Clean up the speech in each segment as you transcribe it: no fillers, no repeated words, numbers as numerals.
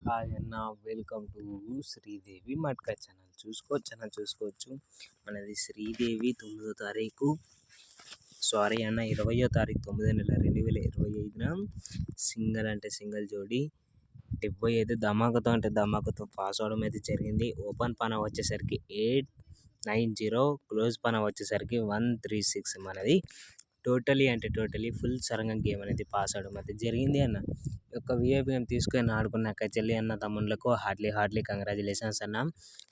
Hi అన్న, welcome to Sridevi matka చూసుకోవచ్చు. మనది శ్రీదేవి 9వ తారీఖు, సారీ అన్న 20వ తారీఖు 9వ నెల 2025న సింగల్ అంటే సింగల్ జోడి 75 ధమాకాతో అంటే ధమాకాతో పాస్ అవడం అయితే జరిగింది. ఓపెన్ పన వచ్చేసరికి 890, క్లోజ్ పన వచ్చేసరికి 136. మనది టోటలీ ఫుల్ సరంగా గేమ్ అనేది పాస్ అవడం అయితే జరిగింది అన్న. ఈ యొక్క విఐపి గేమ్ తీసుకొని ఆడుకున్న చెల్లి అన్న తమ్ముళ్ళకు హార్డ్లీ కంగ్రాచులేషన్స్ అన్న.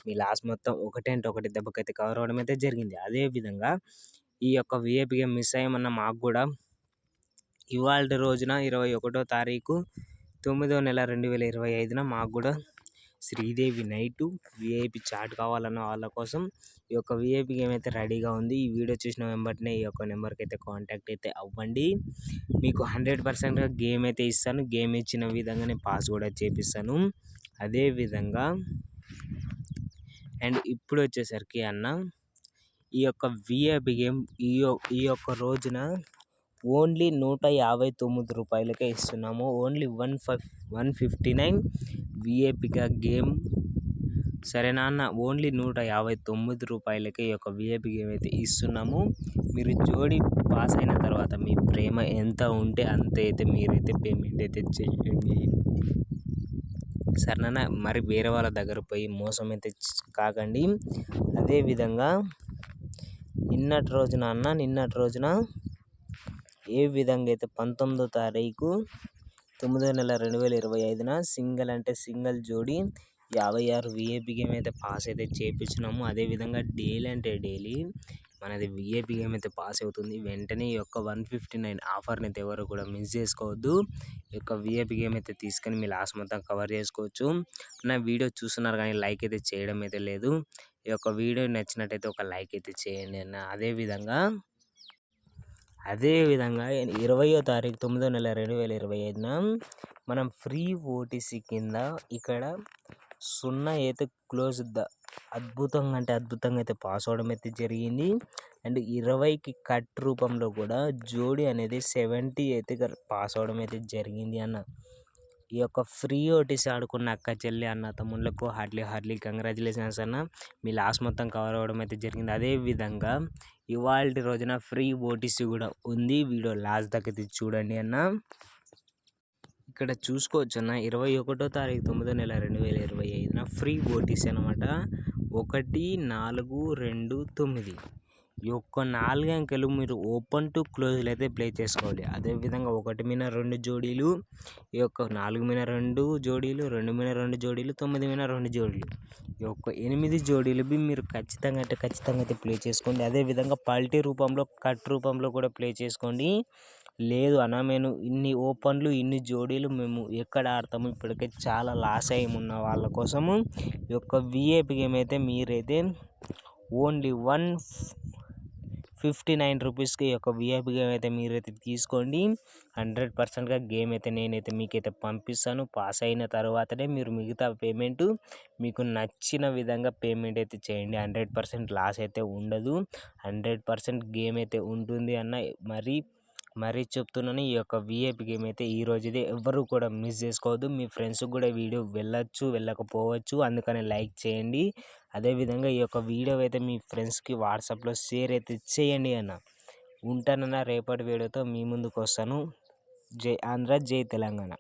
మీ లాస్ట్ మొత్తం ఒకటి దెబ్బకైతే కవర్ అవ్వడం అయితే జరిగింది. అదేవిధంగా ఈ యొక్క విఐపి గేమ్ మిస్ అయ్యామన్న మాకు కూడా ఇవాళ రోజున 21వ తారీఖు 9వ నెల 2025న మాకు కూడా శ్రీదేవి నైటు విఐపి చాట్ కావాలన్న వాళ్ళ కోసం ఈ యొక్క విఐపి గేమ్ అయితే రెడీగా ఉంది. ఈ వీడియో చూసిన వెంబటనే ఈ యొక్క నెంబర్కి అయితే కాంటాక్ట్ అయితే అవ్వండి. మీకు 100% గేమ్ అయితే ఇస్తాను. గేమ్ ఇచ్చిన విధంగానే పాస్ కూడా చేపిస్తాను. అదేవిధంగా అండ్ ఇప్పుడు వచ్చేసరికి అన్న, ఈ యొక్క విఐపి గేమ్ ఈ యొక్క రోజున ఓన్లీ 159 రూపాయలకే ఇస్తున్నాము. ఓన్లీ 159 విఐపిగా గేమ్, సరేనా అన్న. ఓన్లీ 159 రూపాయలకే ఈ యొక్క విఐపి గేమ్ అయితే ఇస్తున్నాము. మీరు జోడి పాస్ అయిన తర్వాత మీ ప్రేమ ఎంత ఉంటే అంత అయితే మీరైతే పేమెంట్ అయితే చేయండి, సరేనా. మరి వేరే వాళ్ళ దగ్గర పోయి మోసం అయితే కాకండి. అదేవిధంగా నిన్నటి రోజున ఏ విధంగా అయితే 19వ తారీఖు 9వ నెల 2025న సింగల్ అంటే సింగల్ జోడి 56 విఐపి గేమ్ అయితే పాస్ అయితే చేయించినాము. అదేవిధంగా డైలీ అంటే డైలీ మనది విఐపి గేమ్ అయితే పాస్ అవుతుంది. వెంటనే ఈ యొక్క 159 ఆఫర్ని అయితే ఎవరు కూడా మిస్ చేసుకోవద్దు. ఈ యొక్క విఐపి గేమ్ అయితే తీసుకొని మీ లాస్ట్ మొత్తం కవర్ చేసుకోవచ్చు. నా వీడియో చూస్తున్నారు కానీ లైక్ అయితే చేయడం అయితే లేదు. ఈ యొక్క వీడియో నచ్చినట్టయితే ఒక లైక్ అయితే చేయండి అన్న. అదేవిధంగా 20వ తారీఖు 9వ నెల 2025న మనం ఫ్రీ ఓటీసీ కింద ఇక్కడ 0 అయితే క్లోజ్ అద్భుతంగా అయితే పాస్ అవడం అయితే జరిగింది. అండ్ 20కి కట్ రూపంలో కూడా జోడి అనేది 70 అయితే పాస్ అవడం అయితే జరిగింది అన్న. ఈ యొక్క ఫ్రీ ఓటీసీ ఆడుకున్న చెల్లి అన్న తమ్ముళ్ళకు హార్డ్లీ కంగ్రాచులేషన్స్ అన్న. మీ లాస్ట్ మొత్తం కవర్ అవ్వడం అయితే జరిగింది. అదేవిధంగా ఇవాళ రోజున ఫ్రీ ఓటీసీ కూడా ఉంది. వీడియో లాస్ట్ దాకా అయితే చూడండి అన్న. ఇక్కడ చూసుకోవచ్చు అన్న, 21వ తారీఖు 9వ నెల 2025న ఫ్రీ ఓటీసీ అనమాట. 1429 ఈ యొక్క 4 అంకెలు మీరు ఓపెన్ టు క్లోజ్లు అయితే ప్లే చేసుకోవాలి. అదేవిధంగా 1 మీద 2 జోడీలు, ఈ యొక్క 4 మీద 2 జోడీలు, 2 మీద 2 జోడీలు, 9 మీద 2 జోడీలు, ఈ యొక్క 8 జోడీలు మీరు ఖచ్చితంగా అయితే ప్లే చేసుకోండి. అదేవిధంగా పల్టీ రూపంలో కట్ రూపంలో కూడా ప్లే చేసుకోండి. లేదు అన్న, మేము ఇన్ని ఓపెన్లు ఇన్ని జోడీలు మేము ఎక్కడ ఆడతాము, ఇప్పటికే చాలా లాస్ అయ్యి ఉన్న వాళ్ళ కోసము ఈ యొక్క విఐపి గేమ్ అయితే మీరైతే ఓన్లీ 159 రూపీస్కి ఈ యొక్క విఐపి గేమ్ అయితే మీరైతే తీసుకోండి. 100%గా గేమ్ అయితే నేనైతే మీకైతే పంపిస్తాను. పాస్ అయిన తర్వాతనే మీరు మిగతా పేమెంట్ మీకు నచ్చిన విధంగా పేమెంట్ అయితే చేయండి. 100% లాస్ అయితే ఉండదు. 100% గేమ్ అయితే ఉంటుంది అన్న. మరీ చెప్తున్నాను, ఈ యొక్క విఐపి గేమ్ అయితే ఈ రోజుదే ఎవరు కూడా మిస్ చేసుకోవద్దు. మీ ఫ్రెండ్స్కి కూడా వీడియో వెళ్ళకపోవచ్చు, అందుకని లైక్ చేయండి. అదేవిధంగా ఈ యొక్క వీడియో అయితే మీ ఫ్రెండ్స్కి వాట్సాప్లో షేర్ అయితే చేయండి అన్న. ఉంటానన్న, రేపటి వీడియోతో మీ ముందుకు వస్తాను. జై ఆంధ్ర, జై తెలంగాణ.